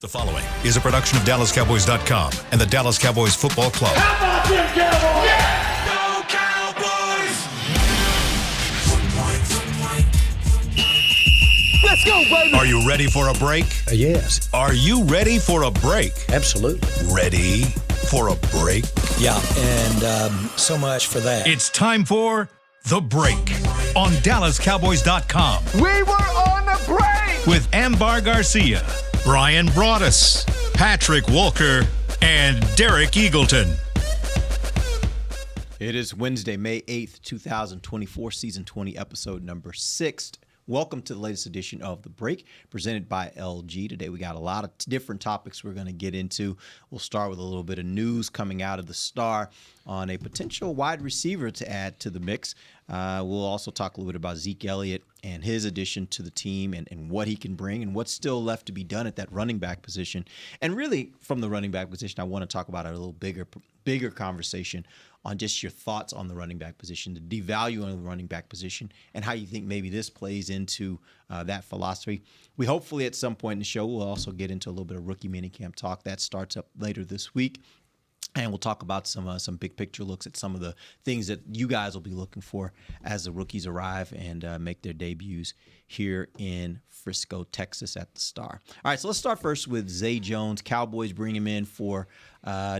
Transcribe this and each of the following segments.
The following is a production of DallasCowboys.com and the Dallas Cowboys Football Club. How about them Cowboys? Yeah! Go Cowboys! Let's go, baby! Are you ready for a break? Yes. Are you ready for a break? Absolutely. Ready for a break? Yeah, and so much for that. It's time for The Break on DallasCowboys.com We were on the break! with Ambar Garcia, Brian Broaddus, Patrick Walker, and Derek Eagleton. It is Wednesday, May 8th, 2024, Season 20, Episode number 6. Welcome to the latest edition of The Break, presented by LG. Today we got a lot of different topics we're going to get into. We'll start with a little bit of news coming out of the Star on a potential wide receiver to add to the mix. We'll also talk a little bit about Zeke Elliott and his addition to the team and what he can bring and what's still left to be done at that running back position. And really, from the running back position, I want to talk about a little bigger conversation on just your thoughts on the running back position, the devalue on the running back position, and how you think maybe this plays into that philosophy. We hopefully at some point in the show will also get into a little bit of rookie minicamp talk. That starts up later this week. And we'll talk about some big picture looks at some of the things that you guys will be looking for as the rookies arrive and make their debuts here in Frisco, Texas at the Star. All right, so let's start first with Zay Jones. Cowboys bring him in for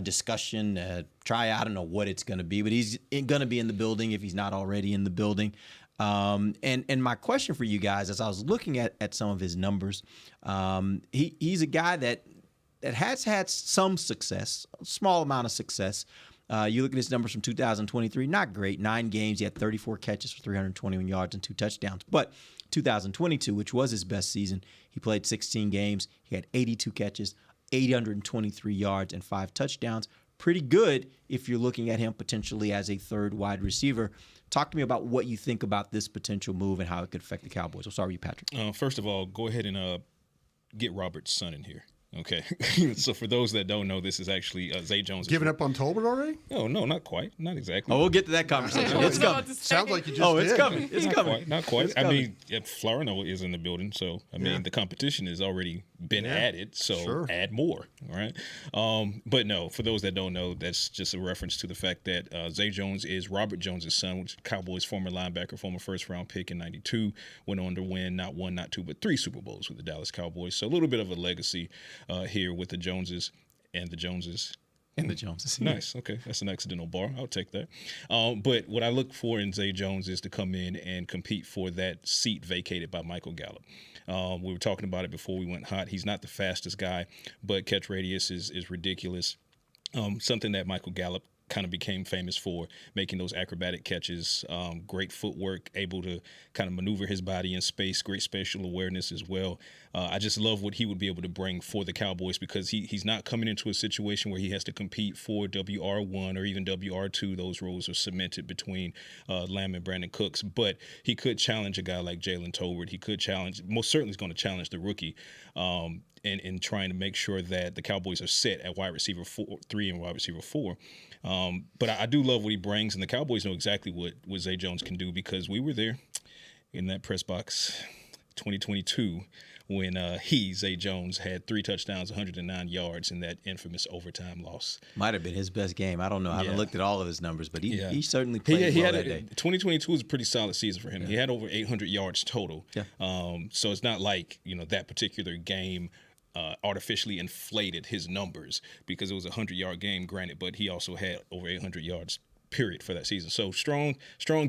discussion, tryout. I don't know what it's going to be, but he's going to be in the building if he's not already in the building. And my question for you guys, as I was looking at some of his numbers, he's a guy that has had some success, a small amount of success. You look at his numbers from 2023, not great. 9 games, he had 34 catches for 321 yards and 2 touchdowns. But 2022, which was his best season, he played 16 games. He had 82 catches, 823 yards, and 5 touchdowns. Pretty good if you're looking at him potentially as a third wide receiver. Talk to me about what you think about this potential move and how it could affect the Cowboys. I'll start with you, Patrick. First of all, go ahead and get Robert's son in here. Okay, so for those that don't know, this is actually Zay Jones. Giving up on Tolbert already? No, not quite. Not exactly. Oh, we'll get to that conversation. It's coming. Sounds like you just Oh, it's did. coming. It's coming. Not quite. It's I coming. mean, Florino is in the building, so I mean, the competition has already been added, so add more, right? But no, for those that don't know, that's just a reference to the fact that Zay Jones is Robert Jones' son, which is Cowboys former linebacker, former first-round pick in '92, went on to win not 1, not 2, but 3 Super Bowls with the Dallas Cowboys. So a little bit of a legacy here with the Joneses and the Joneses. And the Joneses. Nice. Okay. That's an accidental bar. I'll take that. But what I look for in Zay Jones is to come in and compete for that seat vacated by Michael Gallup. We were talking about it before we went hot. He's not the fastest guy, but catch radius is ridiculous. Something that Michael Gallup kind of became famous for, making those acrobatic catches, great footwork, able to kind of maneuver his body in space, great spatial awareness as well. I just love what he would be able to bring for the Cowboys because he's not coming into a situation where he has to compete for WR1 or even WR2. Those roles are cemented between Lamb and Brandon Cooks, but he could challenge a guy like Jalen Tolbert. He could challenge, most certainly is going to challenge the rookie. And trying to make sure that the Cowboys are set at wide receiver 3 and wide receiver 4. But I do love what he brings, and the Cowboys know exactly what Zay Jones can do because we were there in that press box 2022 when Zay Jones, had 3 touchdowns, 109 yards in that infamous overtime loss. Might have been his best game. I don't know. I haven't looked at all of his numbers, but he certainly played well that day. 2022 was a pretty solid season for him. Yeah. He had over 800 yards total. Yeah. So it's not like, that particular game artificially inflated his numbers because it was a 100-yard game, granted, but he also had over 800 yards, period, for that season. So strong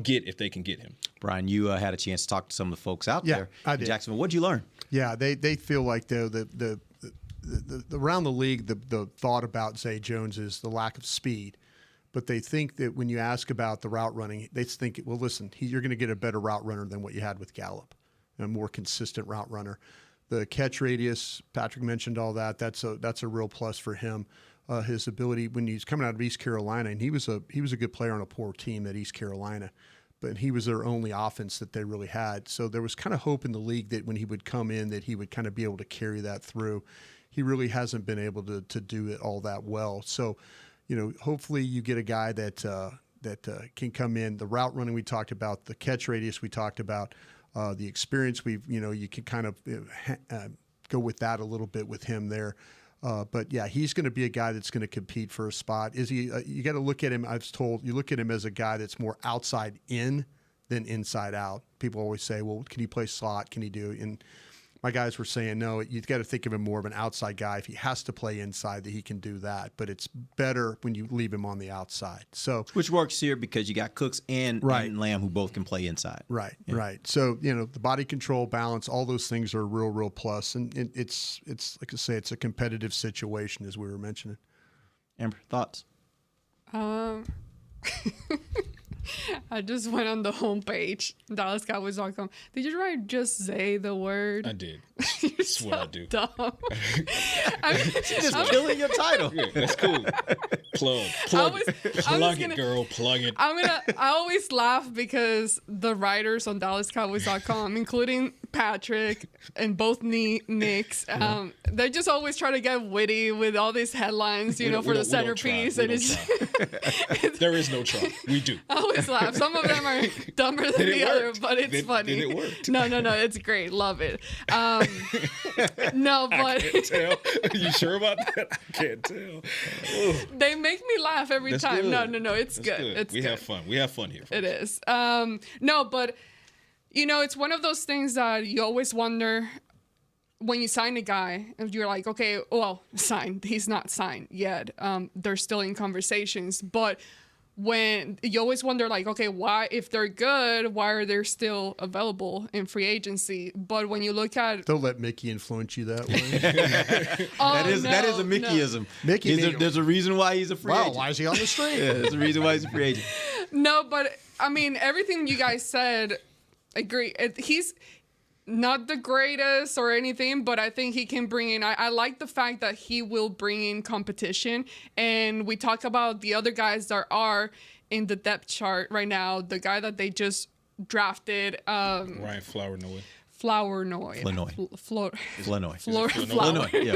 get if they can get him. Brian, you had a chance to talk to some of the folks out there I in did. Jacksonville. What'd you learn? Yeah, they feel like the around the league, the thought about Zay Jones is the lack of speed. But they think that when you ask about the route running, they think, well, listen, you're going to get a better route runner than what you had with Gallup, a more consistent route runner. The catch radius, Patrick mentioned all that. That's a real plus for him. His ability when he's coming out of East Carolina, and he was a good player on a poor team at East Carolina, but he was their only offense that they really had. So there was kind of hope in the league that when he would come in, that he would kind of be able to carry that through. He really hasn't been able to do it all that well. So, hopefully you get a guy that can come in. The route running we talked about, the catch radius we talked about. The experience you can kind of go with that a little bit with him there. But yeah, he's going to be a guy that's going to compete for a spot. Is he? You got to look at him. I was told you look at him as a guy that's more outside in than inside out. People always say, "Well, can he play slot? Can he do?" And my guys were saying, no, you've got to think of him more of an outside guy. If he has to play inside, that he can do that. But it's better when you leave him on the outside. So which works here because you got Cooks and Lamb who both can play inside. Right, right. So the body control, balance, all those things are a real plus. And it's like I say, it's a competitive situation as we were mentioning. Amber, thoughts? I just went on the homepage, DallasCowboys.com. Did you write just Zay the word? I did. You're That's so what I do. dumb. Just killing your title. Yeah, that's cool. Plug it, girl. Plug it. I always laugh because the writers on DallasCowboys.com, including Patrick and both Nicks, they just always try to get witty with all these headlines, for the centerpiece. And there is no try. We do. I always laugh. Some of them are dumber than the other, but it's funny. Then it worked. No, it's great. Love it. No, but I can't tell. Are you sure about that? I can't tell. they make me laugh every That's time. good. No, it's That's good. It's we good. have fun. We have fun here. It is. No, but it's one of those things that you always wonder when you sign a guy. You're like, okay, well, signed. He's not signed yet. They're still in conversations, but when you always wonder, like, okay, why, if they're good, why are they still available in free agency? But when you look at, Don't let Mickey influence you that way. that is a Mickeyism. Mickey, There's a reason why he's a free agent. Why is he on the street? Yeah, there's a reason why he's a free agent. No, but I mean, everything you guys said, agree. He's not the greatest or anything, but I think he can bring in. I like the fact that he will bring in competition. And we talk about the other guys that are in the depth chart right now. The guy that they just drafted, Ryan Flournoy. Flournoy. Yeah,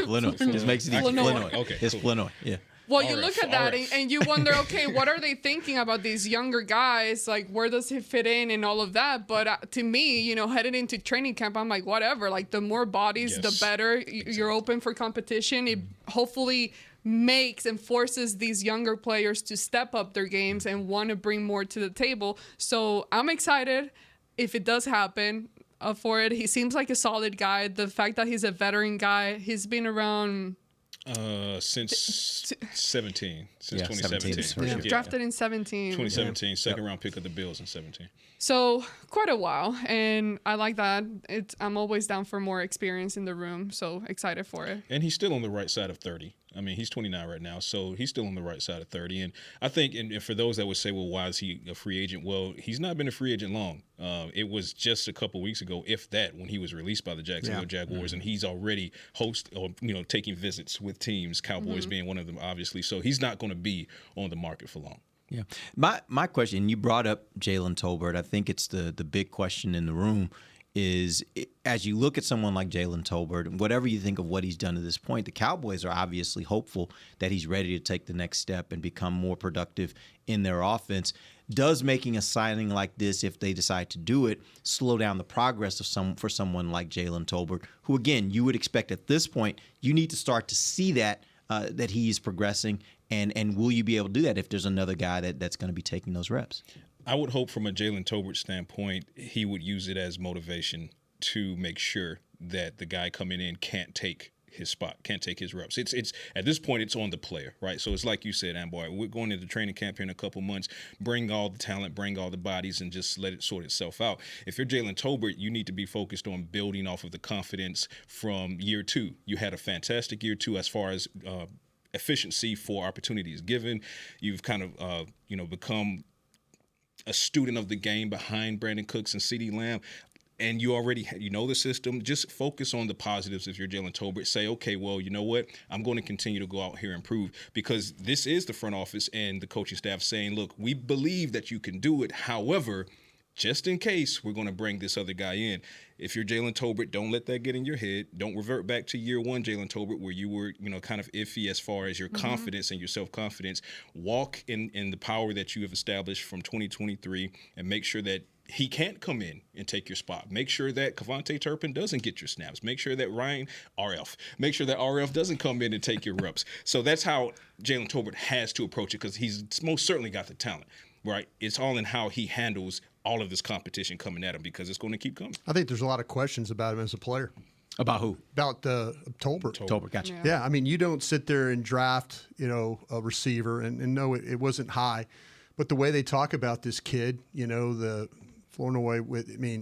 Flournoy. Just makes it easy. Flournoy. Flournoy. Okay, It's cool. Flournoy. Yeah. Well, All you right, look at all that right. and you wonder, okay, what are they thinking about these younger guys? Like, where does he fit in and all of that? But to me, headed into training camp, I'm like, whatever. Like, the more bodies, the Yes. better. You're open for competition. It hopefully makes and forces these younger players to step up their games and want to bring more to the table. So I'm excited if it does happen for it. He seems like a solid guy. The fact that he's a veteran guy, he's been around... Since 17. Since Yeah, 2017. 17. Yeah. drafted in 17. 2017, second round pick of the Bills in 17. So quite a while, and I like that. I'm always down for more experience in the room, so excited for it. And he's still on the right side of 30. I mean, he's 29 right now, so he's still on the right side of 30. And I think, and for those that would say, well, why is he a free agent? Well, he's not been a free agent long. It was just a couple weeks ago, if that, when he was released by the Jacksonville Jaguars, and he's already taking visits with teams, Cowboys being one of them, obviously. So he's not going to be on the market for long. Yeah. My question, you brought up Jalen Tolbert. I think it's the big question in the room is, as you look at someone like Jalen Tolbert, whatever you think of what he's done to this point, the Cowboys are obviously hopeful that he's ready to take the next step and become more productive in their offense. Does making a signing like this, if they decide to do it, slow down the progress of for someone like Jalen Tolbert, who, again, you would expect at this point, you need to start to see that he's progressing, and will you be able to do that if there's another guy that's going to be taking those reps? I would hope from a Jalen Tolbert standpoint, he would use it as motivation to make sure that the guy coming in can't take his spot, can't take his reps. It's at this point, it's on the player, right? So it's like you said, Amboy, we're going into training camp here in a couple months, bring all the talent, bring all the bodies, and just let it sort itself out. If you're Jalen Tolbert, you need to be focused on building off of the confidence from year two. You had a fantastic year two as far as efficiency for opportunities given. You've kind of, become a student of the game behind Brandon Cooks and CeeDee Lamb, and you already know the system. Just focus on the positives if you're Jalen Tolbert. Say, okay, well, you know what? I'm going to continue to go out here and improve, because this is the front office and the coaching staff saying, look, we believe that you can do it. However, just in case, we're going to bring this other guy in. If you're Jalen Tolbert, don't let that get in your head. Don't revert back to year one, Jalen Tolbert, where you were, kind of iffy as far as your confidence and your self-confidence. Walk in the power that you have established from 2023 and make sure that he can't come in and take your spot. Make sure that Kevontae Turpin doesn't get your snaps. Make sure that Make sure that RF doesn't come in and take your reps. So that's how Jalen Tolbert has to approach it, because he's most certainly got the talent, right? It's all in how he handles all of this competition coming at him, because it's going to keep coming. I think there's a lot of questions about him as a player. About who? About Tolbert. Tolbert, gotcha. Yeah, I mean, you don't sit there and draft, a receiver, and no, it wasn't high, but the way they talk about this kid, the Flournoy,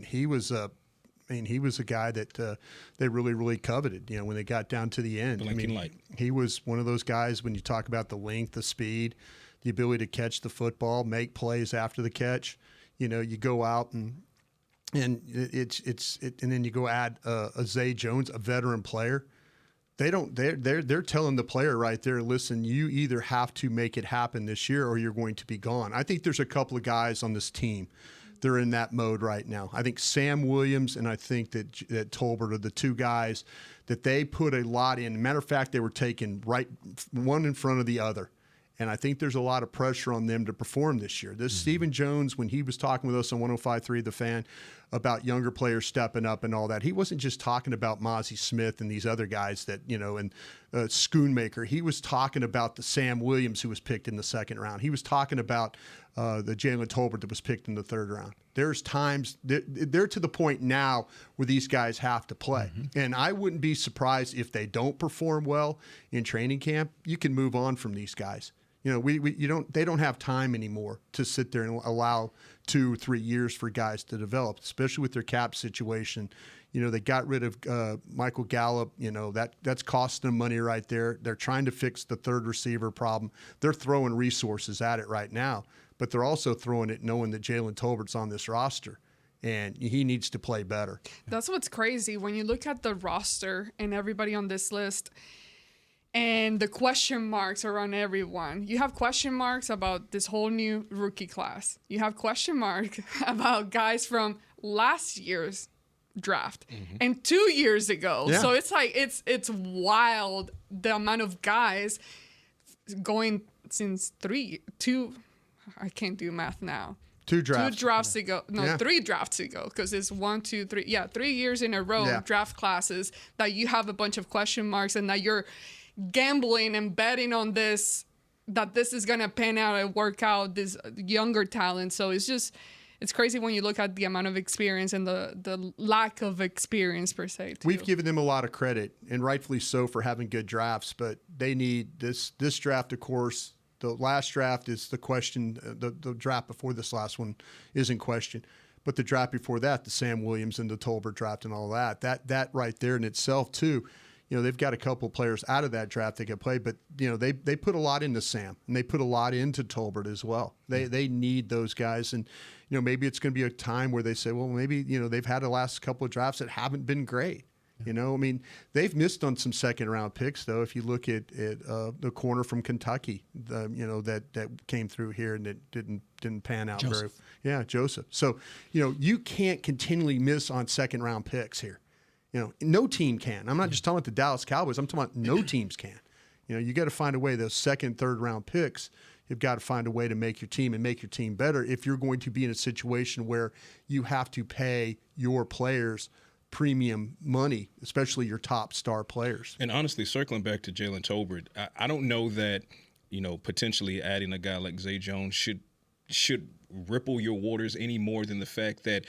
he was a guy that they really, really coveted. When they got down to the end, Blinking light. He was one of those guys. When you talk about the length, the speed, the ability to catch the football, make plays after the catch, you go out and and then you go add a Zay Jones, a veteran player. They're telling the player right there, listen, you either have to make it happen this year or you're going to be gone. I think there's a couple of guys on this team. They're in that mode right now. I think Sam Williams and I think that Tolbert are the two guys that they put a lot in. Matter of fact, they were taken right one in front of the other. And I think there's a lot of pressure on them to perform this year. This Stephen Jones, when he was talking with us on 105.3 The Fan about younger players stepping up and all that, he wasn't just talking about Mozzie Smith and these other guys that, and Schoonmaker. He was talking about the Sam Williams who was picked in the second round. He was talking about the Jalen Tolbert that was picked in the third round. There's times they're to the point now where these guys have to play. And I wouldn't be surprised if they don't perform well in training camp. You can move on from these guys. They don't have time anymore to sit there and allow 2-3 years for guys to develop, especially with their cap situation. They got rid of Michael Gallup. That's costing them money right there. They're trying to fix the third receiver problem. They're throwing resources at it right now, but they're also throwing it knowing that Jalen Tolbert's on this roster. And he needs to play better. That's what's crazy. When you look at the roster and everybody on this list, and the question marks around everyone. You have question marks about this whole new rookie class. You have question mark about guys from last year's draft and 2 years ago. Yeah. So it's like it's wild the amount of guys going since two. I can't do math now. 2 drafts. 2 drafts ago. No, Yeah. 3 drafts ago, because it's 1, 2, 3. Yeah, 3 years in a row, draft classes that you have a bunch of question marks and that you're gambling and betting on this, that this is going to pan out and work out, this younger talent. So it's crazy when you look at the amount of experience and the lack of experience per se, too. We've given them a lot of credit, and rightfully so, for having good drafts, but they need this draft, of course. The last draft is the question. The draft before this last one is in question. But the draft before that, the Sam Williams and the Tolbert draft and all that right there in itself, too, they've got a couple of players out of that draft that can play, but, they put a lot into Sam, and they put a lot into Tolbert as well. They need those guys, and, maybe it's going to be a time where they say, well, maybe, they've had the last couple of drafts that haven't been great. They've missed on some second-round picks, though. If you look at the corner from Kentucky, that came through here and it didn't pan out Joseph. Joseph. So, you can't continually miss on second-round picks here. No team can. I'm not just talking about the Dallas Cowboys. I'm talking about no teams can. You got to find a way. Those second, third-round picks, you've got to find a way to make your team and make your team better if you're going to be in a situation where you have to pay your players premium money, especially your top star players. And honestly, circling back to Jalen Tolbert, I don't know that, potentially adding a guy like Zay Jones should ripple your waters any more than the fact that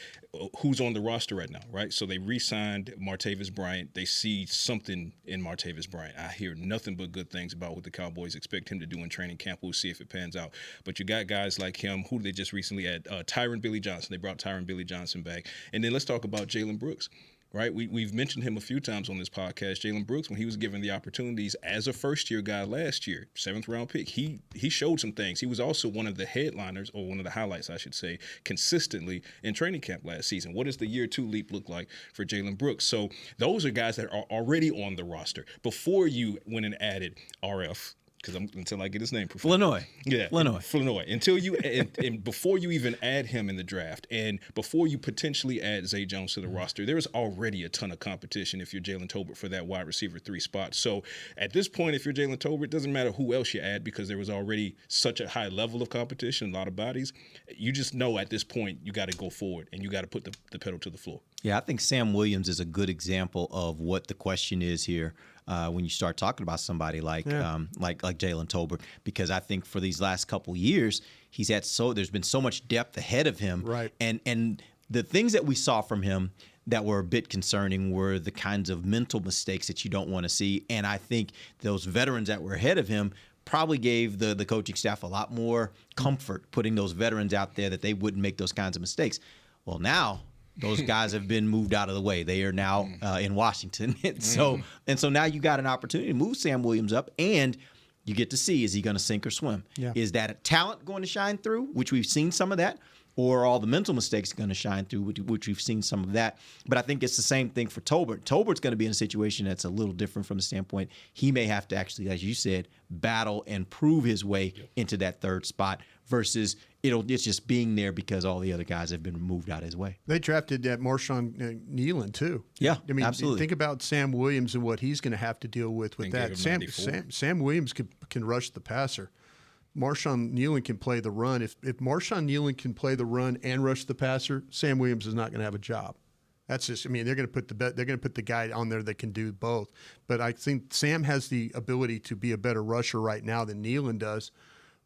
who's on the roster right now, right? So they re-signed Martavis Bryant. They see something in Martavis Bryant. I hear nothing but good things about what the Cowboys expect him to do in training camp. We'll see if it pans out. But you got guys like him, who they just recently had, Tyron Billy Johnson. They brought Tyron Billy Johnson back. And then let's talk about Jalen Brooks. Right, we've mentioned him a few times on this podcast. Jalen Brooks, when he was given the opportunities as a first-year guy last year, 7th-round pick, he showed some things. He was also one of the headliners, or one of the highlights, I should say, consistently in training camp last season. What does the year 2 leap look like for Jalen Brooks? So those are guys that are already on the roster before you went and added RF, until I get his name. Flournoy. Yeah, Flournoy. Until you and before you even add him in the draft, and before you potentially add Zay Jones to the roster, there is already a ton of competition if you're Jalen Tolbert for that wide receiver 3 spot. So at this point, if you're Jalen Tolbert, it doesn't matter who else you add because there was already such a high level of competition, a lot of bodies. You just know at this point you got to go forward and you got to put the pedal to the floor. Yeah, I think Sam Williams is a good example of what the question is here when you start talking about somebody like Jalen Tolbert, because I think for these last couple years there's been so much depth ahead of him, right? And the things that we saw from him that were a bit concerning were the kinds of mental mistakes that you don't want to see, and I think those veterans that were ahead of him probably gave the coaching staff a lot more comfort putting those veterans out there that they wouldn't make those kinds of mistakes. Well, now those guys have been moved out of the way. They are now in Washington. So now you got an opportunity to move Sam Williams up, and you get to see, is he going to sink or swim? Yeah. Is that a talent going to shine through, which we've seen some of that, or are all the mental mistakes going to shine through, which we've seen some of that? But I think it's the same thing for Tolbert. Tolbert's going to be in a situation that's a little different from the standpoint he may have to actually, as you said, battle and prove his way into that third spot versus it's just being there because all the other guys have been moved out of his way. They drafted that Marshawn Nealon too. Yeah, I mean, absolutely. Think about Sam Williams and what he's going to have to deal with that. Sam Williams can rush the passer. Marshawn Nealon can play the run. If Marshawn Nealon can play the run and rush the passer, Sam Williams is not going to have a job. That's just. I mean, they're going to put the guy on there that can do both. But I think Sam has the ability to be a better rusher right now than Nealon does.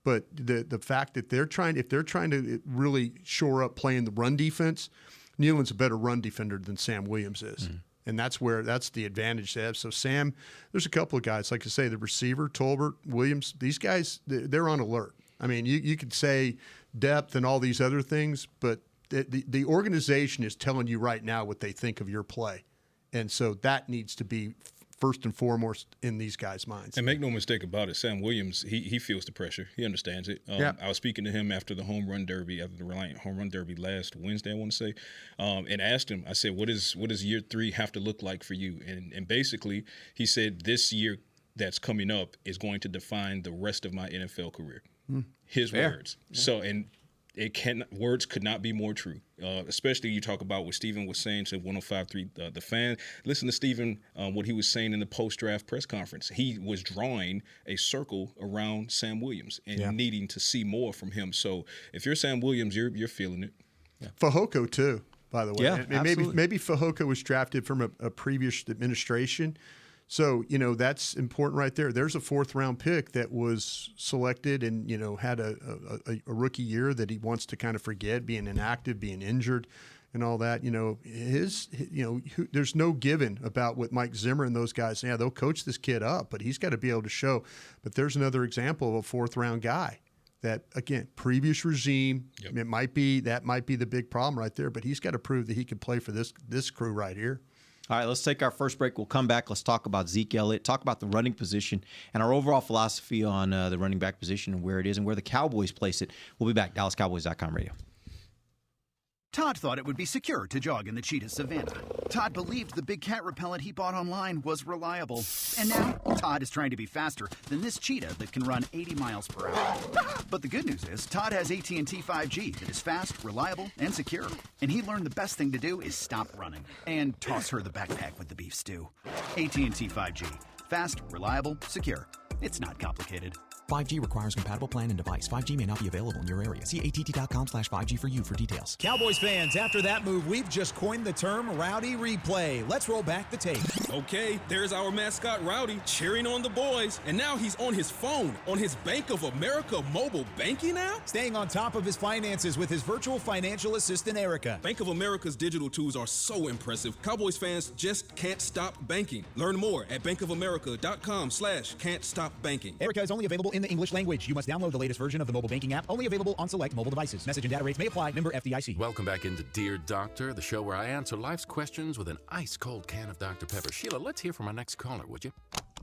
But the fact that if they're trying to really shore up playing the run defense, Nealon's a better run defender than Sam Williams is. Mm-hmm. And that's the advantage they have. So Sam, there's a couple of guys, like I say, the receiver, Tolbert, Williams, these guys, they're on alert. I mean, you could say depth and all these other things, but the organization is telling you right now what they think of your play. And so that needs to be first and foremost in these guys' minds. And make no mistake about it, Sam Williams, he feels the pressure. He understands it. I was speaking to him after the home run derby last Wednesday, I want to say, and asked him, I said, what does year 3 have to look like for you? And basically, he said, this year that's coming up is going to define the rest of my NFL career. His words. Yeah. So, and words could not be more true. Especially you talk about what Steven was saying to 105.3 The Fan. Listen to Steven, what he was saying in the post-draft press conference. He was drawing a circle around Sam Williams and needing to see more from him. So if you're Sam Williams, you're feeling it. Yeah. Fehoko too, by the way. Yeah, maybe Fehoko was drafted from a previous administration. So, that's important right there. There's a 4th-round pick that was selected and, had a rookie year that he wants to kind of forget, being inactive, being injured and all that. There's no given about what Mike Zimmer and those guys. Yeah, they'll coach this kid up, but he's got to be able to show. But there's another example of a 4th-round guy that, again, previous regime, that might be the big problem right there, but he's got to prove that he can play for this crew right here. All right, let's take our first break. We'll come back. Let's talk about Zeke Elliott, talk about the running position, and our overall philosophy on the running back position and where it is and where the Cowboys place it. We'll be back. DallasCowboys.com radio. Todd thought it would be secure to jog in the cheetah savanna. Todd believed the big cat repellent he bought online was reliable. And now, Todd is trying to be faster than this cheetah that can run 80 miles per hour. But the good news is, Todd has AT&T 5G that is fast, reliable, and secure. And he learned the best thing to do is stop running and toss her the backpack with the beef stew. AT&T 5G. Fast, reliable, secure. It's not complicated. 5G requires compatible plan and device. 5G may not be available in your area. See att.com/5G for you for details. Cowboys fans, after that move, we've just coined the term Rowdy Replay. Let's roll back the tape. Okay, there's our mascot Rowdy cheering on the boys. And now he's on his phone, on his Bank of America mobile banking app? Staying on top of his finances with his virtual financial assistant, Erica. Bank of America's digital tools are so impressive. Cowboys fans just can't stop banking. Learn more at bankofamerica.com/can't-stop-banking. Erica is only available in the English language. You must download the latest version of the mobile banking app, only available on select mobile devices. Message and data rates may apply. Member FDIC. Welcome back into Dear Doctor, the show where I answer life's questions with an ice-cold can of Dr. Pepper. Sheila, let's hear from our next caller, would you?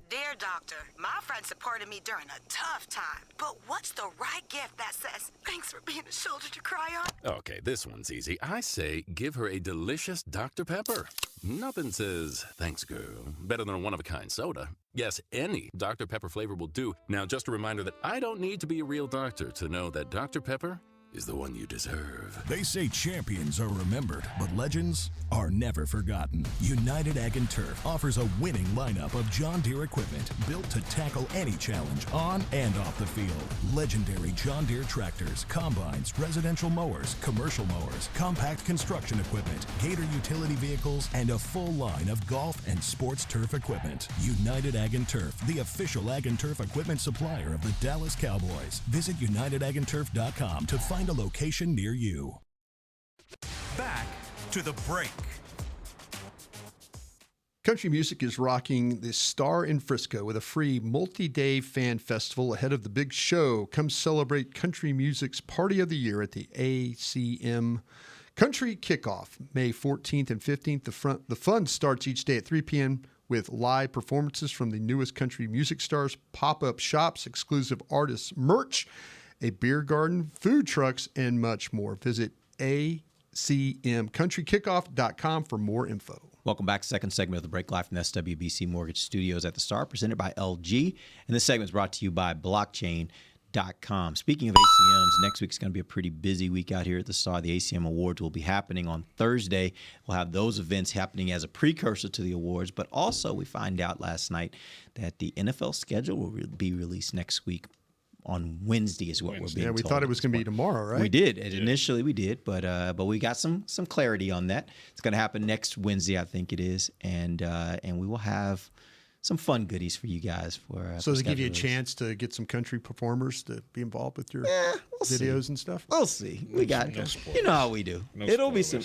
Dear Doctor, my friend supported me during a tough time. But what's the right gift that says, thanks for being a shoulder to cry on? Okay, this one's easy. I say give her a delicious Dr. Pepper. Nothing says, thanks, girl, better than a one-of-a-kind soda. Yes, any Dr. Pepper flavor will do. Now, just a reminder that I don't need to be a real doctor to know that Dr. Pepper is the one you deserve. They say champions are remembered, but legends are never forgotten. United Ag and Turf offers a winning lineup of John Deere equipment built to tackle any challenge on and off the field. Legendary John Deere tractors, combines, residential mowers, commercial mowers, compact construction equipment, Gator utility vehicles, and a full line of golf and sports turf equipment. United Ag and Turf, the official Ag and Turf equipment supplier of the Dallas Cowboys. Visit UnitedAgAndTurf.com to find a location near you. Back to the break. Country music is rocking the Star in Frisco with a free multi-day fan festival ahead of the big show. Come celebrate country music's party of the year at the ACM Country Kickoff, May 14th and 15th. The fun starts each day at 3 p.m. with live performances from the newest country music stars, pop-up shops, exclusive artists merch, a beer garden, food trucks, and much more. Visit acmcountrykickoff.com for more info. Welcome back. Second segment of the break, live from the SWBC Mortgage Studios at the Star, presented by LG. And this segment is brought to you by blockchain.com. Speaking of ACMs, next week's going to be a pretty busy week out here at the Star. The ACM Awards will be happening on Thursday. We'll have those events happening as a precursor to the awards. But also, we find out last night that the NFL schedule will be released next week. On Wednesday is what we're being told. Yeah, we thought it was going to be tomorrow, right? We did. Initially, we did, but we got some clarity on that. It's going to happen next Wednesday, I think it is, and we will have some fun goodies for you guys. So does it give you a chance to get some country performers to be involved with your videos and stuff? We'll see. We got, you know how we do. It'll be some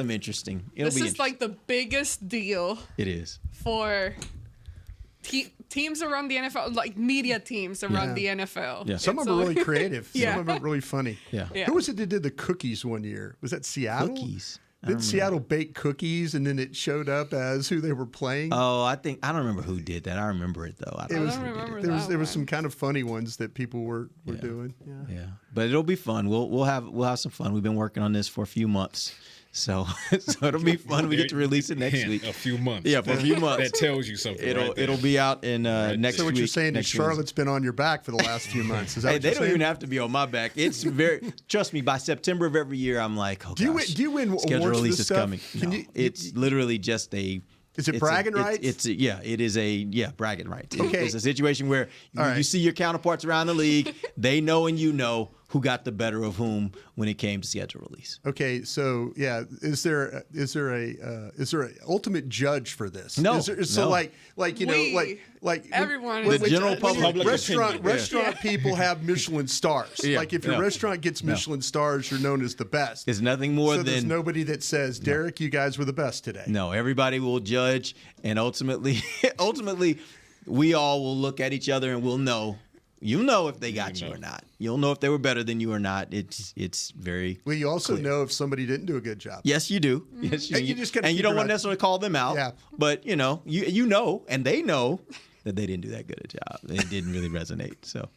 interesting. This is like the biggest deal. It is for teams around the NFL, like media teams around the NFL. Yeah. Some of them are really creative. Some of them are really funny. Yeah. Who was it that did the cookies one year? Was that Seattle? Cookies. Did Seattle bake cookies and then it showed up as who they were playing? Oh, I don't remember who did that. I remember it though. There was some kind of funny ones that people were doing. Yeah. But it'll be fun. We'll have some fun. We've been working on this for a few months. So it'll be fun. We get to release it next week. A few months. Yeah, for a few months. That tells you something. It'll be out in next week. So what you're saying is Charlotte's been on your back for the last few months. Is that hey, what they you're don't saying? even have to be on my back. It's very trust me. By September of every year, I'm like, oh gosh. Do you win schedule awards release for this is stuff? coming. No, it's literally just a. Is it bragging rights? It is bragging rights. Okay. It's a situation where you see your counterparts around the league. They know and you know who got the better of whom when it came to schedule release. Okay, so is there a ultimate judge for this? No. Like everyone. The general public. Restaurant people have Michelin stars. Yeah. Like if your restaurant gets Michelin stars, you're known as the best. It's nothing more than there's nobody that says, Derek, you guys were the best today. No, everybody will judge, and ultimately, we all will look at each other and we'll know. You'll know if they got you or not. You'll know if they were better than you or not. It's very. Well, you also clear. know if somebody didn't do a good job. Yes, you do. Yes, you do. And you just gotta and you figure don't want out- to necessarily call them out. Yeah. But you know, and they know that they didn't do that good a job. It didn't really resonate. So.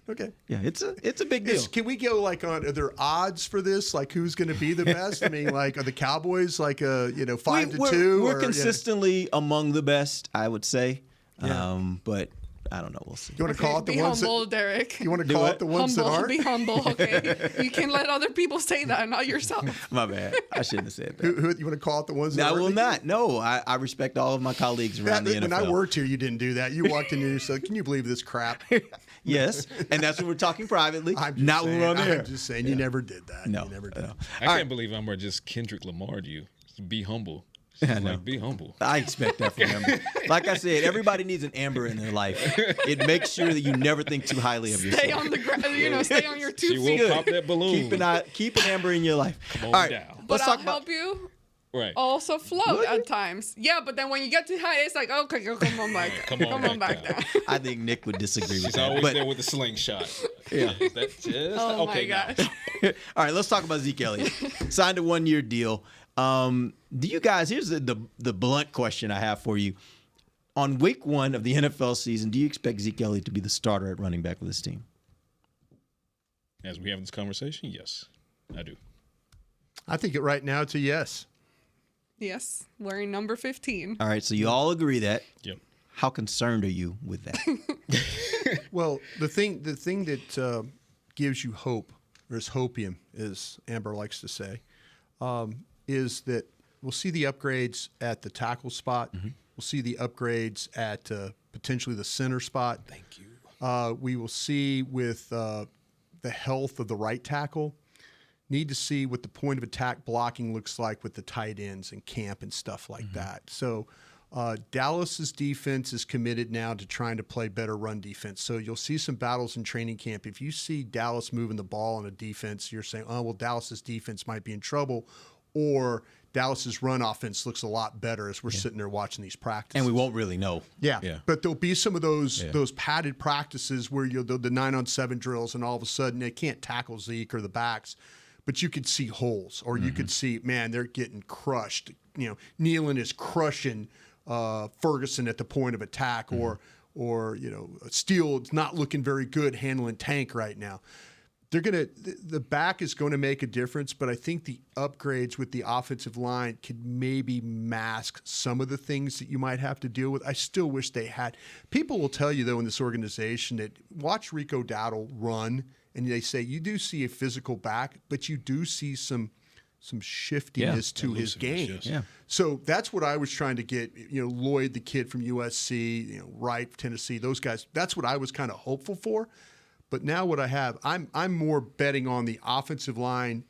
Okay. Yeah, it's a big deal. Can we go are there odds for this? Like who's going to be the best? I mean, like are the Cowboys 5-2? We're consistently among the best, I would say. Yeah. But I don't know. We'll see. You want to call it the be ones humble, that Derek. you want to call it the ones humble, that aren't? Be humble, okay? You can let other people say that, not yourself. My bad. I shouldn't have said that. Who you want to call it the ones that I aren't? will not. No, I respect all of my colleagues around the NFL. When I worked here, you didn't do that. You walked in here and said, "Can you believe this crap?" Yes, and that's when we're talking privately, not when saying, we're on the air. I'm just saying, you never did that. No, you never did. No. I can't believe I'm just Kendrick Lamar to you. Be humble. Like, be humble. I expect that from him. Like I said, everybody needs an Amber in their life. It makes sure that you never think too highly of yourself. Stay on the ground, stay on your 2 She feet. will pop that balloon. Keep an Amber in your life. Come on All right, down. But let's I'll talk about. help you Right. also float at times. Yeah, but then when you get too high, it's like, okay, come on back. Come on back down. I think Nick would disagree with She's that. always but, there with the slingshot. Yeah. That's just, Oh okay, my now. gosh. All right, let's talk about Zeke Elliott. Signed a 1-year deal. Do you guys? Here's the blunt question I have for you. On week 1 of the NFL season, do you expect Zeke Elliott to be the starter at running back with this team? As we have this conversation, yes, I do. I think right now it's a yes. Yes, wearing number 15. All right, so you all agree that. Yep. How concerned are you with that? Well, the thing that gives you hope, or is hopium, as Amber likes to say, is that we'll see the upgrades at the tackle spot. Mm-hmm. We'll see the upgrades at potentially the center spot. Thank you. We will see with the health of the right tackle. Need to see what the point of attack blocking looks like with the tight ends and camp and stuff like that. So Dallas's defense is committed now to trying to play better run defense. So you'll see some battles in training camp. If you see Dallas moving the ball on a defense, you're saying, oh, well, Dallas's defense might be in trouble, or Dallas's run offense looks a lot better as we're sitting there watching these practices. And we won't really know. Yeah. But there'll be some of those padded practices where you'll do the 9-on-7 drills, and all of a sudden they can't tackle Zeke or the backs, but you could see holes, or you could see, man, they're getting crushed. You know, Nealon is crushing Ferguson at the point of attack, or you know, Steele is not looking very good handling Tank right now. The back is going to make a difference, but I think the upgrades with the offensive line could maybe mask some of the things that you might have to deal with. I still wish they had. People will tell you, though, in this organization that watch Rico Dowdle run, and they say you do see a physical back, but you do see some shiftiness to his game. Yes. Yeah. So that's what I was trying to get. You know, Lloyd, the kid from USC, you know, Wright, Tennessee, those guys. That's what I was kind of hopeful for. But now what I have, I'm more betting on the offensive line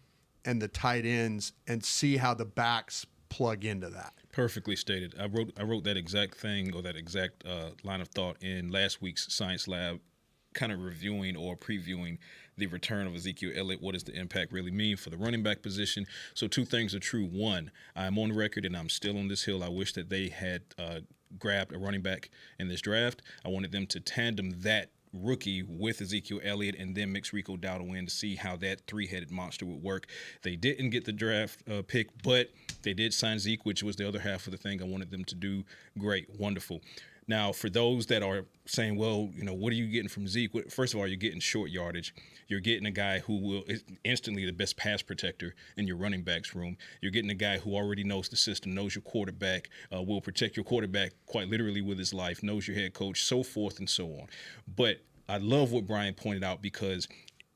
and the tight ends, and see how the backs plug into that. Perfectly stated. I wrote that exact thing, or that exact line of thought in last week's Science Lab, kind of reviewing or previewing the return of Ezekiel Elliott. What does the impact really mean for the running back position? So two things are true. One, I'm on record and I'm still on this hill. I wish that they had grabbed a running back in this draft. I wanted them to tandem that rookie with Ezekiel Elliott and then mix Rico Dowdle in to see how that three-headed monster would work. They didn't get the draft pick, but they did sign Zeke, which was the other half of the thing I wanted them to do. Great, wonderful. Now, for those that are saying, well, you know, what are you getting from Zeke? First of all, you're getting short yardage. You're getting a guy who is instantly the best pass protector in your running backs room. You're getting a guy who already knows the system, knows your quarterback, will protect your quarterback quite literally with his life, knows your head coach, so forth and so on. But I love what Brian pointed out, because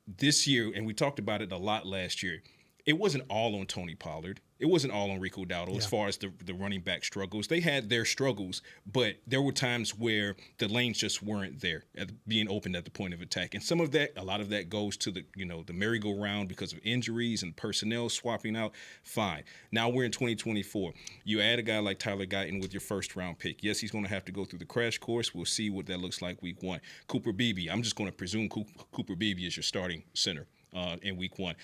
this year, and we talked about it a lot last year, it wasn't all on Tony Pollard. It wasn't all on Rico Dowdle as far as the running back struggles. They had their struggles, but there were times where the lanes just weren't there, being opened at the point of attack. And some of that, a lot of that goes to the merry-go-round because of injuries and personnel swapping out. Fine. Now we're in 2024. You add a guy like Tyler Guyton with your first-round pick. Yes, he's going to have to go through the crash course. We'll see what that looks like week one. Cooper Beebe, I'm just going to presume Cooper Beebe is your starting center in week one.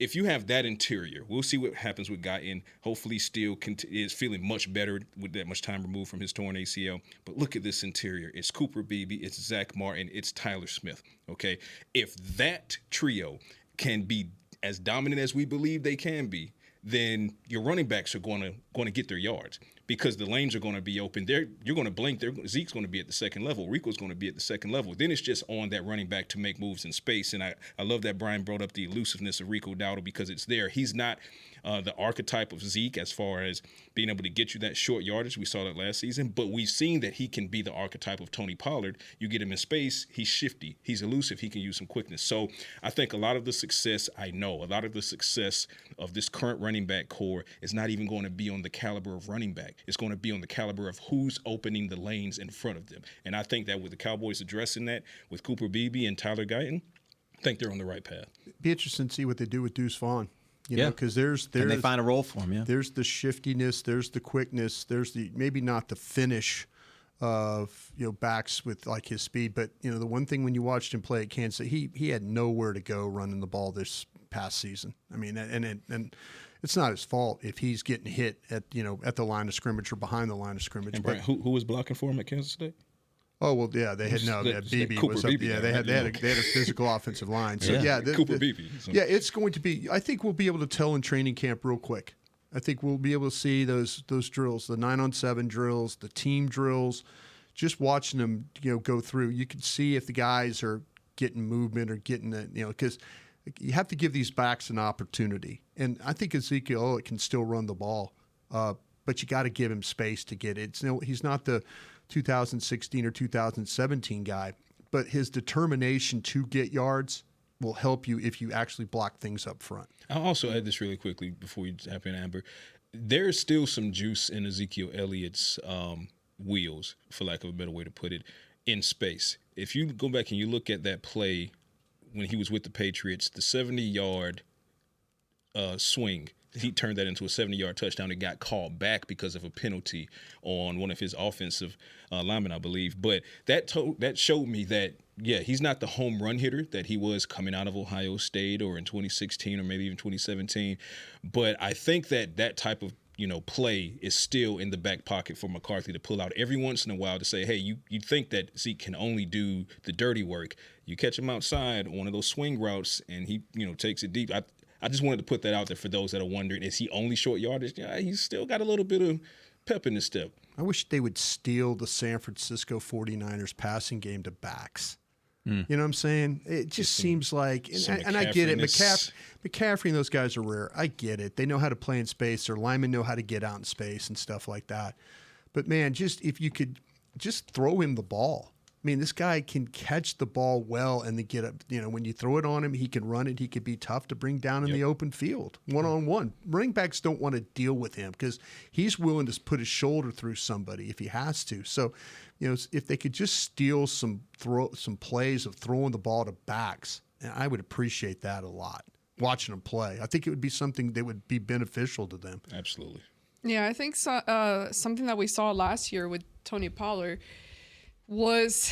If you have that interior, we'll see what happens with Guyton. Hopefully Steele is feeling much better with that much time removed from his torn ACL. But look at this interior. It's Cooper Beebe, it's Zach Martin, it's Tyler Smith, okay? If that trio can be as dominant as we believe they can be, then your running backs are going to get their yards, because the lanes are going to be open. You're going to blink. Zeke's going to be at the second level. Rico's going to be at the second level. Then it's just on that running back to make moves in space. And I love that Brian brought up the elusiveness of Rico Dowdle, because it's there. He's not the archetype of Zeke as far as being able to get you that short yardage. We saw that last season. But we've seen that he can be the archetype of Tony Pollard. You get him in space, he's shifty. He's elusive. He can use some quickness. So I think a lot of the success of this current running back core is not even going to be on the caliber of running back. It's going to be on the caliber of who's opening the lanes in front of them. And I think that with the Cowboys addressing that with Cooper Beebe and Tyler Guyton, I think they're on the right path. Be interesting to see what they do with Deuce Vaughn. You know, because there's and they find a role for him. Yeah, there's the shiftiness, there's the quickness, there's the maybe not the finish of backs with like his speed, but the one thing when you watched him play at Kansas City, he had nowhere to go running the ball this past season. I mean, and it's not his fault if he's getting hit at the line of scrimmage or behind the line of scrimmage. And Brian, who was blocking for him at Kansas State? Oh well, yeah, they had Beebe was up. Yeah, they had a physical offensive line. So Cooper Beebe. So. Yeah, it's going to be. I think we'll be able to tell in training camp real quick. I think we'll be able to see those drills, the 9-on-7 drills, the team drills. Just watching them, go through, you can see if the guys are getting movement or getting the, because you have to give these backs an opportunity. And I think Ezekiel Elliott can still run the ball. but you got to give him space to get it. He's not the 2016 or 2017 guy, but his determination to get yards will help you if you actually block things up front. I'll also add this really quickly before you tap in, Amber. There's still some juice in Ezekiel Elliott's wheels, for lack of a better way to put it, in space. If you go back and you look at that play when he was with the Patriots, the 70-yard swing, he turned that into a 70-yard touchdown. It got called back because of a penalty on one of his offensive linemen, I believe. But that showed me that, yeah, he's not the home run hitter that he was coming out of Ohio State or in 2016 or maybe even 2017. But I think that type of play is still in the back pocket for McCarthy to pull out every once in a while to say, hey, you think that Zeke can only do the dirty work. You catch him outside on one of those swing routes and he, takes it deep. I just wanted to put that out there for those that are wondering, is he only short yardage? Yeah, he's still got a little bit of pep in his step. I wish they would steal the San Francisco 49ers passing game to backs. You know what I'm saying? It just seems like, and I get it, McCaffrey and those guys are rare. I get it. They know how to play in space. Their linemen know how to get out in space and stuff like that. But, man, if you could just throw him the ball. I mean, this guy can catch the ball well and then get up. When you throw it on him, he can run it. He could be tough to bring down in the open field, one-on-one. Running backs don't want to deal with him because he's willing to put his shoulder through somebody if he has to. So, if they could just steal some plays of throwing the ball to backs, I would appreciate that a lot, watching them play. I think it would be something that would be beneficial to them. Absolutely. Yeah, I think something that we saw last year with Tony Pollard was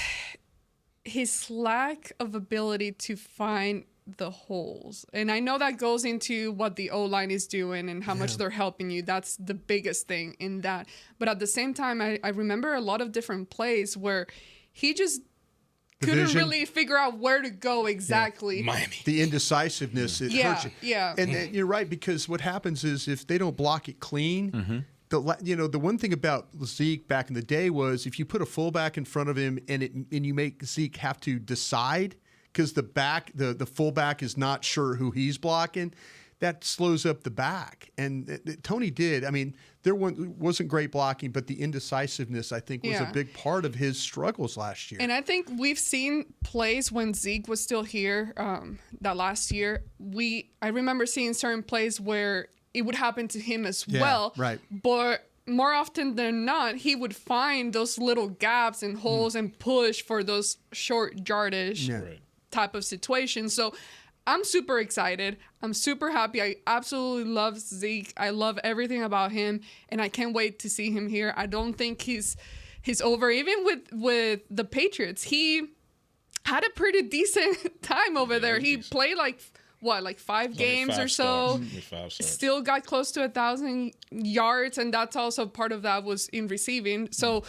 his lack of ability to find the holes. And I know that goes into what the O-line is doing and how much they're helping you. That's the biggest thing in that. But at the same time, I remember a lot of different plays where he just couldn't really figure out where to go exactly. Miami. The indecisiveness, it hurts you. Yeah. And you're right, because what happens is if they don't block it clean, the one thing about Zeke back in the day was if you put a fullback in front of him and you make Zeke have to decide because the fullback is not sure who he's blocking, that slows up the back. And Tony did. I mean, there wasn't great blocking, but the indecisiveness, I think, was a big part of his struggles last year. And I think we've seen plays when Zeke was still here that last year. I remember seeing certain plays where it would happen to him as well. Right. But more often than not, he would find those little gaps and holes and push for those short yardage type of situations. So I'm super excited. I'm super happy. I absolutely love Zeke. I love everything about him, and I can't wait to see him here. I don't think he's over. Even with the Patriots, he had a pretty decent time over there. He played like 5 games or so. Still got close to 1,000 yards, and that's also part of that was in receiving. So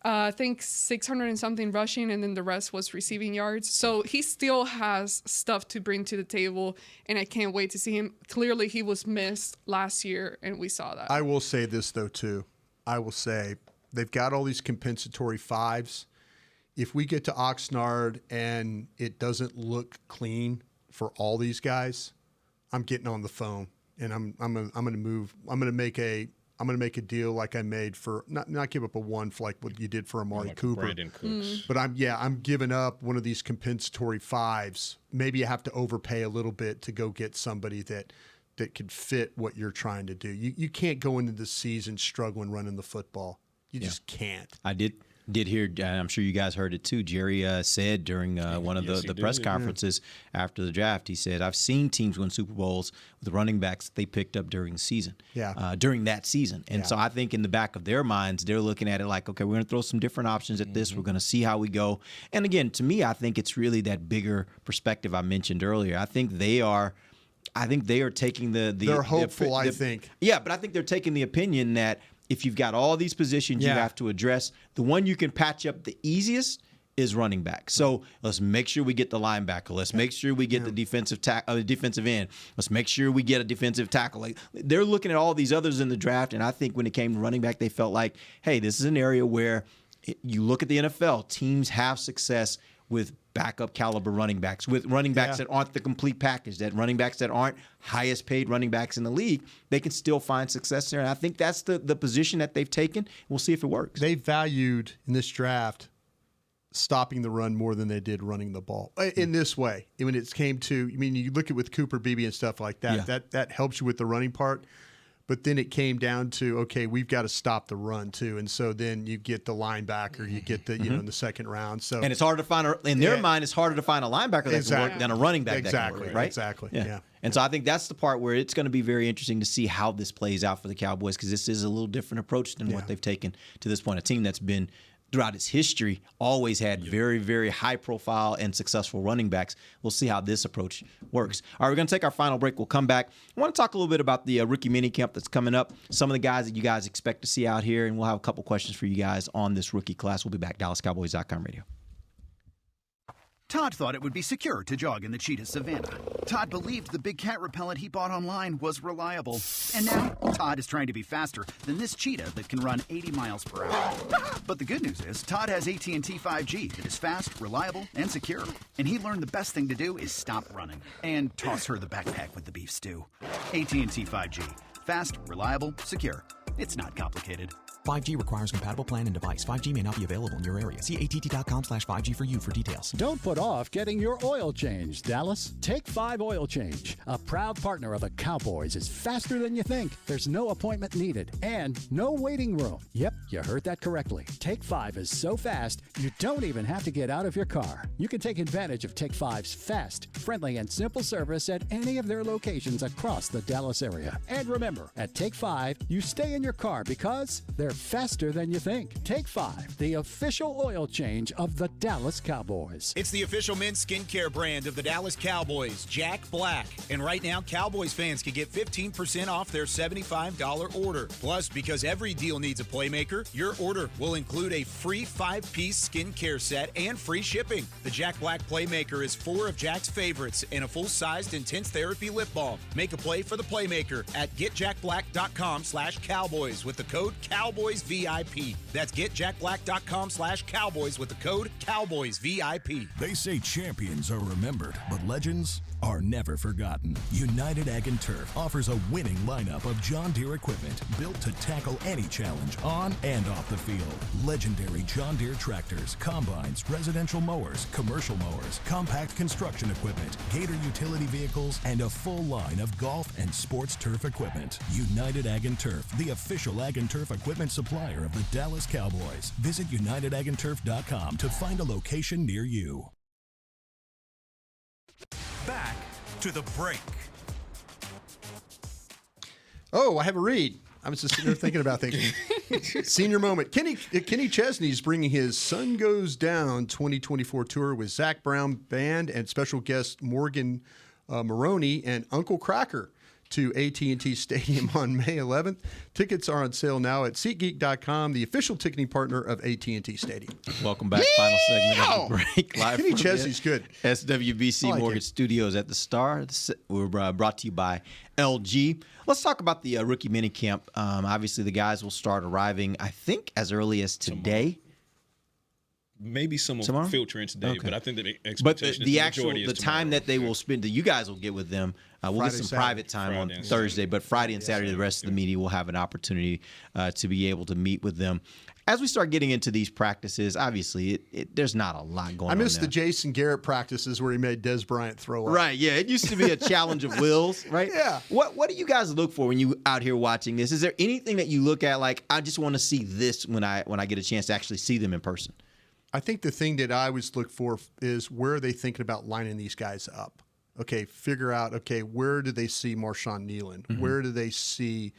I think 600 and something rushing, and then the rest was receiving yards. So he still has stuff to bring to the table, and I can't wait to see him. Clearly, he was missed last year, and we saw that. I will say this, though, too. I will say they've got all these compensatory 5s. If we get to Oxnard and it doesn't look clean for all these guys, I'm getting on the phone and I'm gonna move. I'm gonna make a deal like I made for not give up a 1 for like what you did for Amari Cooper. Brandon Cooks. But I'm giving up one of these compensatory 5s. Maybe you have to overpay a little bit to go get somebody that could fit what you're trying to do. You can't go into the season struggling running the football. You just can't. I did hear, I'm sure you guys heard it too, Jerry said during one of the press conferences after the draft, he said, I've seen teams win Super Bowls with running backs that they picked up during the season, during that season. And so I think in the back of their minds, they're looking at it like, okay, we're going to throw some different options at this. We're going to see how we go. And again, to me, I think it's really that bigger perspective I mentioned earlier. I think they are taking they're hopeful, I think. Yeah, but I think they're taking the opinion that if you've got all these positions you have to address, the one you can patch up the easiest is running back. So let's make sure we get the linebacker. Let's make sure we get the defensive end. Let's make sure we get a defensive tackle. Like, they're looking at all these others in the draft, and I think when it came to running back, they felt like, hey, this is an area where you look at the NFL, teams have success with backup caliber running backs, with running backs that aren't the complete package, that running backs that aren't highest paid running backs in the league, they can still find success there. And I think that's the position that they've taken. We'll see if it works. They valued in this draft stopping the run more than they did running the ball in this way. When it came to, I mean, you look at with Cooper Beebe and stuff like that, that helps you with the running part. But then it came down to, okay, we've got to stop the run too. And so then you get the linebacker, you get the, in the second round. So and it's harder to find, in their mind, it's harder to find a linebacker that can work than a running back that can work, right? Exactly. And so I think that's the part where it's going to be very interesting to see how this plays out for the Cowboys, because this is a little different approach than what they've taken to this point. A team that's been, throughout its history, always had very, very high-profile and successful running backs. We'll see how this approach works. All right, we're going to take our final break. We'll come back. I want to talk a little bit about the rookie minicamp that's coming up, some of the guys that you guys expect to see out here, and we'll have a couple questions for you guys on this rookie class. We'll be back. DallasCowboys.com radio. Todd thought it would be secure to jog in the cheetah savanna. Todd believed the big cat repellent he bought online was reliable. And now, Todd is trying to be faster than this cheetah that can run 80 miles per hour. But the good news is, Todd has AT&T 5G that is fast, reliable, and secure. And he learned the best thing to do is stop running and toss her the backpack with the beef stew. AT&T 5G. Fast, reliable, secure. It's not complicated. 5G requires compatible plan and device. 5G may not be available in your area. See att.com/5G for you for details. Don't put off getting your oil change, Dallas. Take 5 Oil Change. A proud partner of the Cowboys is faster than you think. There's no appointment needed and no waiting room. Yep, you heard that correctly. Take 5 is so fast, you don't even have to get out of your car. You can take advantage of Take 5's fast, friendly, and simple service at any of their locations across the Dallas area. And remember, at Take 5, you stay in your car because they're faster than you think. Take 5, the official oil change of the Dallas Cowboys. It's the official men's skincare brand of the Dallas Cowboys, Jack Black. And right now, Cowboys fans can get 15% off their $75 order. Plus, because every deal needs a playmaker, your order will include a free 5-piece skincare set and free shipping. The Jack Black Playmaker is 4 of Jack's favorites and a full-sized intense therapy lip balm. Make a play for the playmaker at getjackblack.com/Cowboys with the code Cowboys VIP. That's getjackblack.com/Cowboys with the code Cowboys VIP. They say champions are remembered, but legends are never forgotten. United Ag and Turf offers a winning lineup of John Deere equipment built to tackle any challenge on and off the field. Legendary John Deere tractors, combines, residential mowers, commercial mowers, compact construction equipment, Gator utility vehicles, and a full line of golf and sports turf equipment. United Ag and Turf, the official Ag and Turf equipment supplier of the Dallas Cowboys. Visit UnitedAgAndTurf.com to find a location near you. Back to the break. Oh, I have a read. I was just sitting there thinking about things. Senior moment. Kenny Chesney's bringing his Sun Goes Down 2024 tour with Zach Brown Band and special guest Morgan Maroney and Uncle Cracker to AT&T Stadium on May 11th. Tickets are on sale now at SeatGeek.com, the official ticketing partner of AT&T Stadium. Welcome back. Final segment of the break. Live Kenny from Chesney's good. SWBC Mortgage Studios at the Star. We're brought to you by LG. Let's talk about the rookie minicamp. Obviously, the guys will start arriving, I think, as early as today. Maybe some will filter in today, but I think that the expectation but is the actual majority is time that they will spend, that you guys will get with them, we'll Friday, get some Saturday. private time on Thursday, but Friday and Saturday, the rest of the media will have an opportunity to be able to meet with them. As we start getting into these practices, obviously, there's not a lot going on. I miss the Jason Garrett practices where he made Des Bryant throw up. Right, yeah. It used to be a challenge of wills, right? Yeah. What do you guys look for when you out here watching this? Is there anything that you look at like, I just want to see this when I get a chance to actually see them in person? I think the thing that I always look for is where are they thinking about lining these guys up? Okay, figure out, where do they see Marshawn Nealon? Mm-hmm. Where do they see,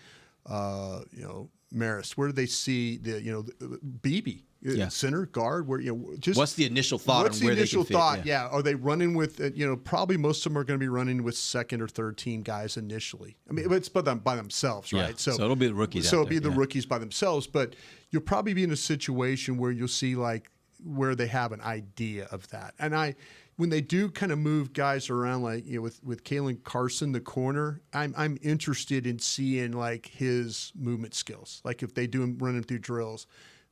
Maris? Where do they see Beebe? Yeah. Center, guard, where just what's the initial thought? What's on the where initial they can thought? fit? Yeah, are they running with? Probably most of them are going to be running with second or third team guys initially. I mean, it's by themselves, right? So it'll be the rookies. So it'll be the rookies by themselves, but you'll probably be in a situation where you'll see where they have an idea of that. And when they do kind of move guys around, with Kalen Carson, the corner, I'm interested in seeing his movement skills. Like if they do run him through drills,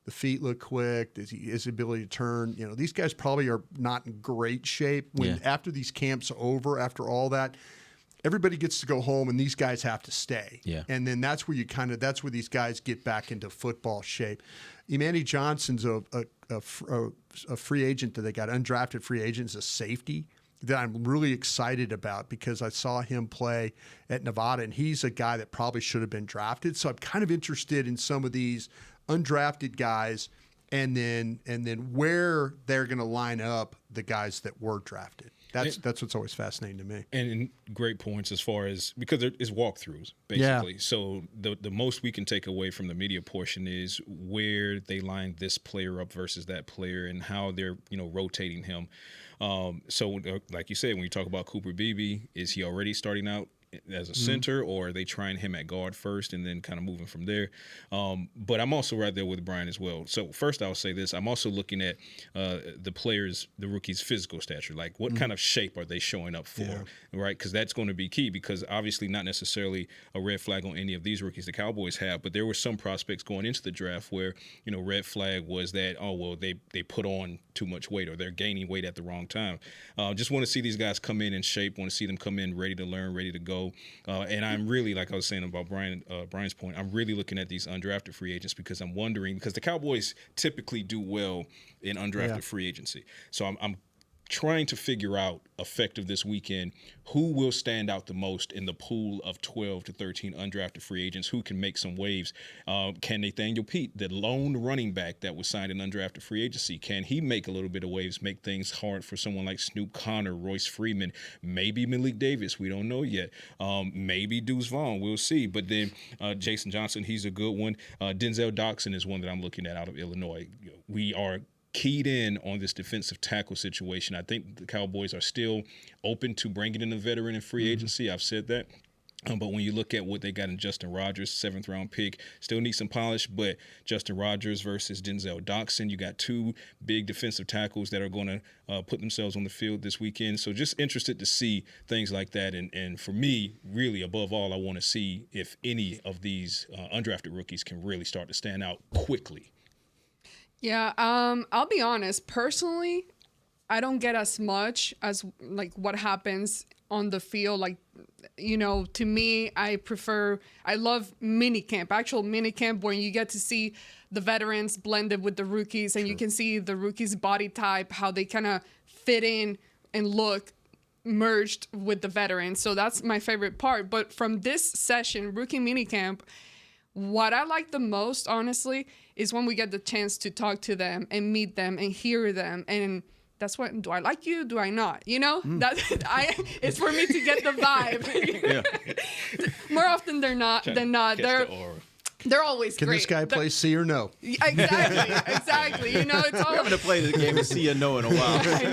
The feet look quick. His ability to turn. You know, these guys probably are not in great shape after these camps are over. After all that, everybody gets to go home, and these guys have to stay. Yeah. And then that's where that's where these guys get back into football shape. Imani Johnson's a free agent that they got, undrafted free agent, is a safety that I'm really excited about because I saw him play at Nevada, and he's a guy that probably should have been drafted. So I'm kind of interested in some of these undrafted guys and then where they're going to line up the guys that were drafted. That's what's always fascinating to me. And great points as far as, because there is walkthroughs, basically. Yeah. So the most we can take away from the media portion is where they line this player up versus that player and how they're, rotating him. So like you said, when you talk about Cooper Beebe, is he already starting out as a center, or are they trying him at guard first and then kind of moving from there? But I'm also right there with Brian as well. So first I'll say this. I'm also looking at the rookies' physical stature. Like what kind of shape are they showing up for, right? Because that's going to be key, because obviously not necessarily a red flag on any of these rookies the Cowboys have, but there were some prospects going into the draft where, red flag was that, they put on too much weight or they're gaining weight at the wrong time. Just want to see these guys come in shape, want to see them come in ready to learn, ready to go. And I'm really, like I was saying about Brian's point, I'm really looking at these undrafted free agents because I'm wondering, because the Cowboys typically do well in undrafted free agency. So I'm trying to figure out, effective this weekend, who will stand out the most in the pool of 12 to 13 undrafted free agents, who can make some waves. Can Nathaniel Pete, the lone running back that was signed in undrafted free agency, can he make a little bit of waves, make things hard for someone like Snoop Connor, Royce Freeman, maybe Malik Davis, we don't know yet, maybe Deuce Vaughn, we'll see. But then Jason Johnson, he's a good one. Denzel Doxson is one that I'm looking at out of Illinois. We are keyed in on this defensive tackle situation. I think the Cowboys are still open to bringing in a veteran in free agency. I've said that. But when you look at what they got in Justin Rogers, 7th-round pick, still needs some polish, but Justin Rogers versus Denzel Doxson, you got two big defensive tackles that are going to put themselves on the field this weekend. So just interested to see things like that. And for me, really, above all, I want to see if any of these undrafted rookies can really start to stand out quickly. Yeah, I'll be honest. Personally, I don't get as much as like what happens on the field. Like, to me, I love actual mini camp, where you get to see the veterans blended with the rookies, and you can see the rookies' body type, how they kind of fit in and look merged with the veterans. So that's my favorite part. But from this session, rookie mini camp, what I like the most, honestly, is when we get the chance to talk to them and meet them and hear them. And that's what, do I like you? Do I not? It's for me to get the vibe. More often than not, they're always Can great. this guy play C or no? Exactly. It's all. We haven't played the game of C or no in a while. I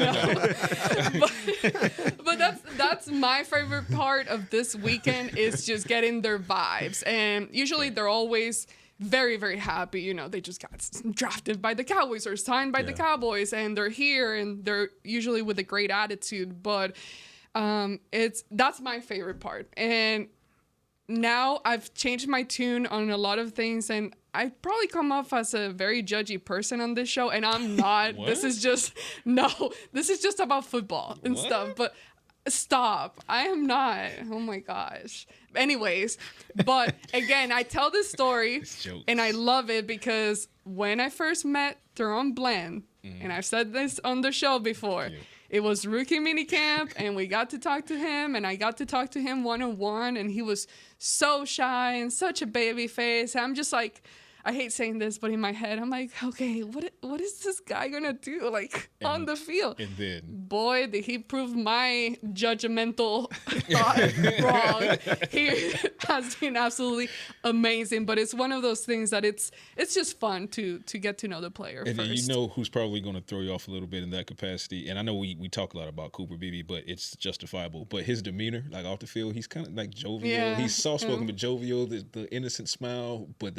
know. But that's my favorite part of this weekend, is just getting their vibes. And usually they're always very, very happy. They just got drafted by the Cowboys or signed by the Cowboys, and they're here, and they're usually with a great attitude. But that's my favorite part. And now I've changed my tune on a lot of things, and I probably come off as a very judgy person on this show, and I'm not. This is just about football and stuff. But stop. I am not. Oh my gosh. Anyways, but again, I tell this story and I love it because when I first met Theron Bland, and I've said this on the show before, it was rookie minicamp, and we got to talk to him, and I got to talk to him one-on-one, and he was so shy and such a baby face. I'm just like, I hate saying this, but in my head, I'm like, okay, what is this guy gonna do, on the field? And then, boy, did he prove my judgmental thought wrong. He has been absolutely amazing. But it's one of those things that it's just fun to get to know the player and first. And you know who's probably going to throw you off a little bit in that capacity. And I know we talk a lot about Cooper Beebe, but it's justifiable. But his demeanor, off the field, he's kind of like jovial. Yeah, he's soft-spoken but jovial, the innocent smile. But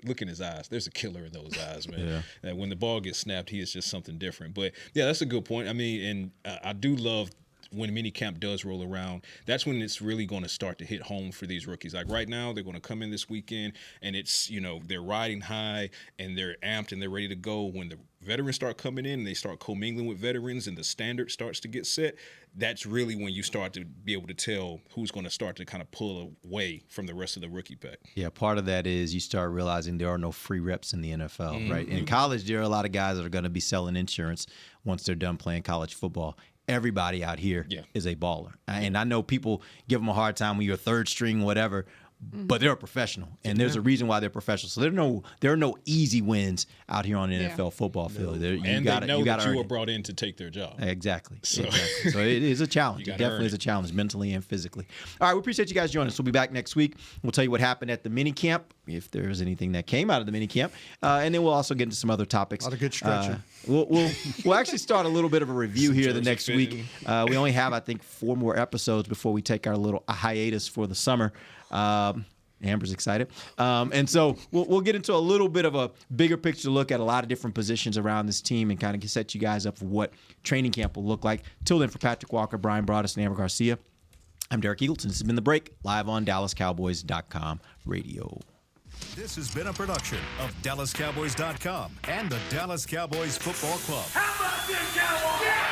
look in his eyes. There's a killer in those eyes, man. Yeah. And when the ball gets snapped, he is just something different. But, yeah, that's a good point. I mean, and I do love when minicamp does roll around, that's when it's really going to start to hit home for these rookies. Like right now, they're going to come in this weekend, and it's, they're riding high, and they're amped, and they're ready to go. When the veterans start coming in, and they start commingling with veterans, and the standard starts to get set, that's really when you start to be able to tell who's going to start to kind of pull away from the rest of the rookie pack. Yeah, part of that is you start realizing there are no free reps in the NFL, right? In college, there are a lot of guys that are going to be selling insurance once they're done playing college football. Everybody out here is a baller. And I know people give them a hard time when you're third string, whatever, but they're a professional, and there's a reason why they're professional. So there are no easy wins out here on the NFL football field. They know that you were brought in to take their job. Exactly. So it is a challenge. It definitely is a challenge, mentally and physically. All right, we appreciate you guys joining us. We'll be back next week. We'll tell you what happened at the mini camp, if there's anything that came out of the mini camp, and then we'll also get into some other topics. A lot of good stretching. We'll actually start a little bit of a review here the next week. We only have, I think, 4 more episodes before we take our little hiatus for the summer. Amber's excited. And so we'll get into a little bit of a bigger picture look at a lot of different positions around this team and kind of set you guys up for what training camp will look like. Till then, for Patrick Walker, Brian Broaddus, and Amber Garcia, I'm Derek Eagleton. This has been The Break, live on DallasCowboys.com radio. This has been a production of DallasCowboys.com and the Dallas Cowboys Football Club. How about this, Cowboys? Yeah!